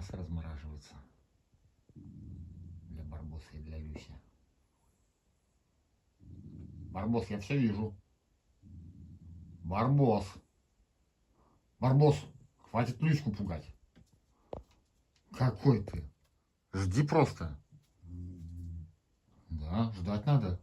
мясо размораживается. Для Барбоса и для Люси. Барбос, я все вижу. Барбос. Барбос, хватит Люську пугать. Какой ты? Жди просто. Да, ждать надо.